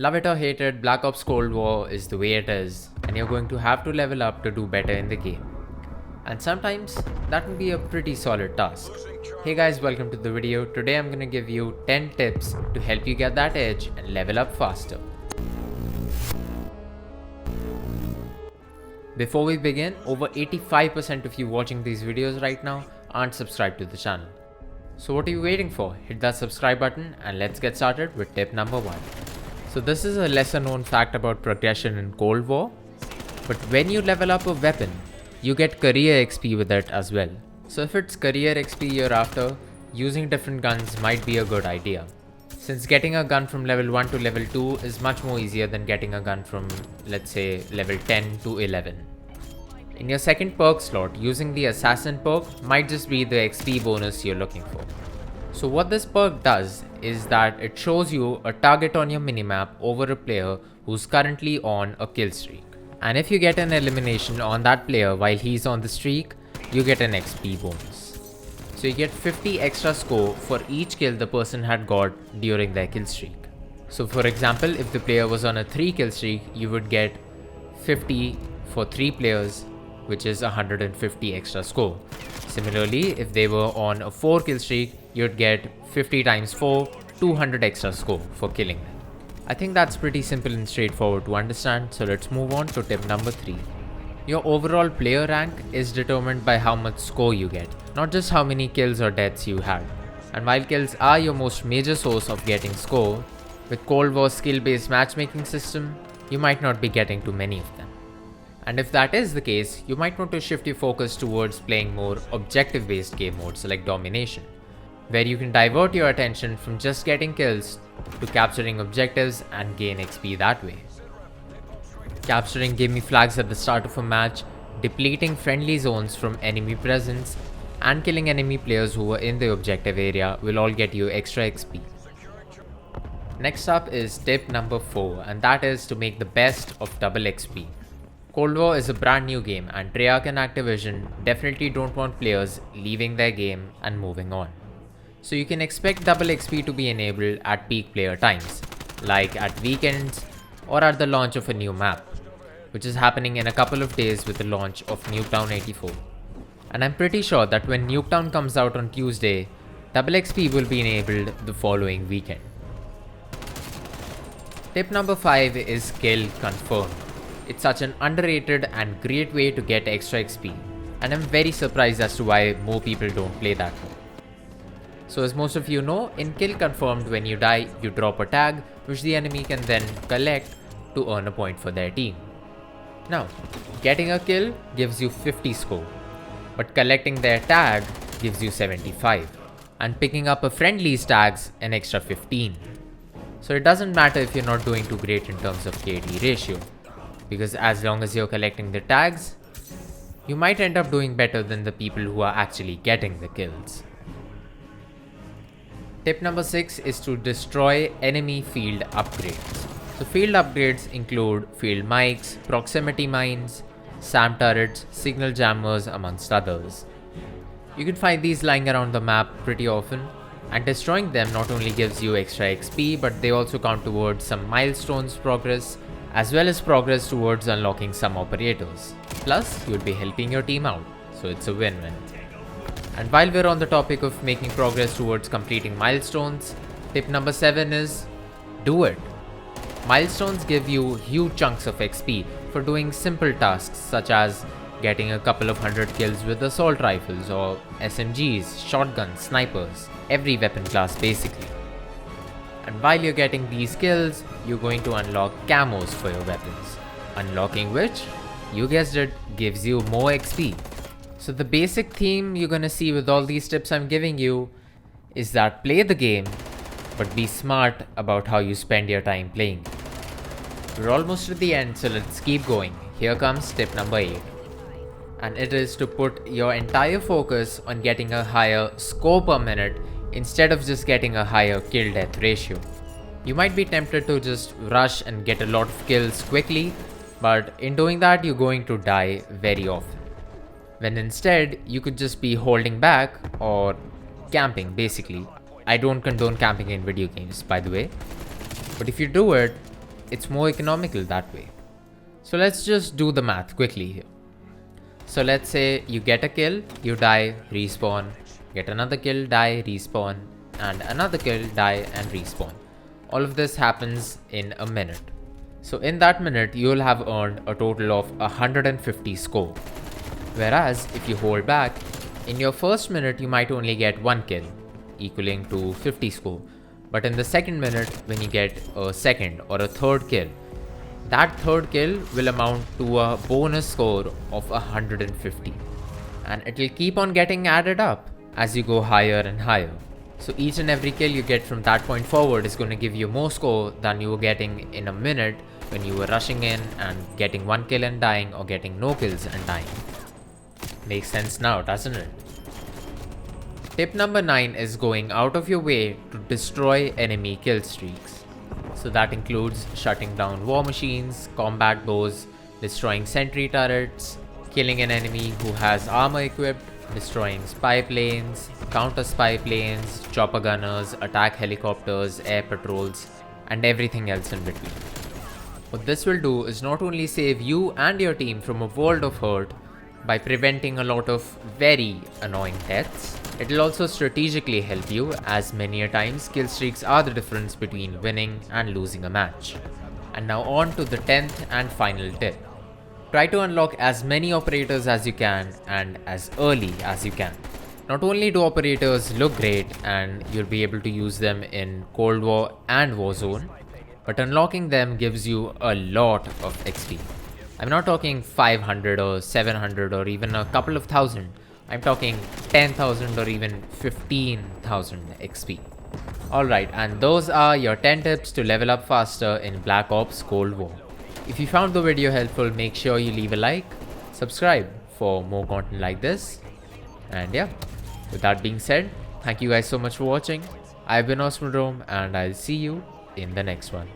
Love it or hate it, Black Ops Cold War is the way it is, and you're going to have to level up to do better in the game. And sometimes that will be a pretty solid task. Hey guys, welcome to the video. Today I'm gonna give you 10 tips to help you get that edge and level up faster. Before we begin, over 85% of you watching these videos right now aren't subscribed to the channel. So what are you waiting for? Hit that subscribe button and let's get started with tip number 1. So this is a lesser known fact about progression in Cold War, but when you level up a weapon, you get career XP with it as well. So if it's career XP you're after, using different guns might be a good idea, since getting a gun from level 1 to level 2 is much more easier than getting a gun from, let's say, level 10 to 11. In your second perk slot, using the assassin perk might just be the XP bonus you're looking for. So what this perk does is that it shows you a target on your minimap over a player who's currently on a kill streak. And if you get an elimination on that player while he's on the streak, you get an XP bonus. So you get 50 extra score for each kill the person had got during their kill streak. So for example, if the player was on a 3 kill streak, you would get 50 for 3 players, which is 150 extra score. Similarly, if they were on a 4 kill streak, you'd get 50 times 4, 200 extra score for killing them. I think that's pretty simple and straightforward to understand, so let's move on to tip number 3. Your overall player rank is determined by how much score you get, not just how many kills or deaths you had. And while kills are your most major source of getting score, with Cold War's skill-based matchmaking system, you might not be getting too many of them. And if that is the case, you might want to shift your focus towards playing more objective-based game modes like Domination, where you can divert your attention from just getting kills to capturing objectives and gain XP that way. Capturing gimme flags at the start of a match, depleting friendly zones from enemy presence, and killing enemy players who were in the objective area will all get you extra XP. Next up is tip number 4, and that is to make the best of double XP. Cold War is a brand new game, and Treyarch and Activision definitely don't want players leaving their game and moving on. So you can expect double XP to be enabled at peak player times, like at weekends or at the launch of a new map, which is happening in a couple of days with the launch of Nuketown 84. And I'm pretty sure that when Nuketown comes out on Tuesday, double XP will be enabled the following weekend. Tip number 5 is kill confirmed. It's such an underrated and great way to get extra XP, and I'm very surprised as to why more people don't play that mode. So as most of you know, in kill confirmed, when you die, you drop a tag which the enemy can then collect to earn a point for their team. Now, getting a kill gives you 50 score, but collecting their tag gives you 75, and picking up a friendly's tags an extra 15. So it doesn't matter if you're not doing too great in terms of KD ratio, because as long as you're collecting the tags, you might end up doing better than the people who are actually getting the kills. Tip number 6 is to destroy enemy field upgrades. So field upgrades include field mics, proximity mines, SAM turrets, signal jammers, amongst others. You can find these lying around the map pretty often, and destroying them not only gives you extra XP, but they also count towards some milestones progress, as well as progress towards unlocking some operators. Plus, you'll be helping your team out, so it's a win-win. And while we're on the topic of making progress towards completing milestones, tip number 7 is do it. Milestones give you huge chunks of XP for doing simple tasks such as getting a couple of 100 kills with assault rifles or SMGs, shotguns, snipers, every weapon class basically. And while you're getting these kills, you're going to unlock camos for your weapons, unlocking which, you guessed it, gives you more XP. So the basic theme you're gonna see with all these tips I'm giving you is that play the game, but be smart about how you spend your time playing. We're almost at the end, so let's keep going. Here comes tip number 8. And it is to put your entire focus on getting a higher score per minute instead of just getting a higher kill death ratio. You might be tempted to just rush and get a lot of kills quickly, but in doing that you're going to die very often. When instead you could just be holding back or camping basically. I don't condone camping in video games, by the way, but if you do it, it's more economical that way. So let's just do the math quickly here. So let's say you get a kill, you die, respawn, get another kill, die, respawn, and another kill, die, and respawn. All of this happens in a minute. So in that minute, you'll have earned a total of 150 score. Whereas if you hold back, in your first minute you might only get one kill, equaling to 50 score. But in the second minute, when you get a second or a third kill, that third kill will amount to a bonus score of 150. And it will keep on getting added up as you go higher and higher. So each and every kill you get from that point forward is going to give you more score than you were getting in a minute when you were rushing in and getting one kill and dying, or getting no kills and dying. Makes sense now, doesn't it? Tip number 9 is going out of your way to destroy enemy kill streaks. So that includes shutting down war machines, combat bows, destroying sentry turrets, killing an enemy who has armor equipped, destroying spy planes, counter spy planes, chopper gunners, attack helicopters, air patrols, and everything else in between. What this will do is not only save you and your team from a world of hurt by preventing a lot of very annoying deaths, it will also strategically help you, as many a times kill streaks are the difference between winning and losing a match. And now on to the 10th and final tip. Try to unlock as many operators as you can and as early as you can. Not only do operators look great and you'll be able to use them in Cold War and Warzone, but unlocking them gives you a lot of XP. I'm not talking 500 or 700 or even a couple of thousand. I'm talking 10,000 or even 15,000 XP. Alright, and those are your 10 tips to level up faster in Black Ops Cold War. If you found the video helpful, make sure you leave a like, subscribe for more content like this. And yeah, with that being said, thank you guys so much for watching. I've been Osmodrome and I'll see you in the next one.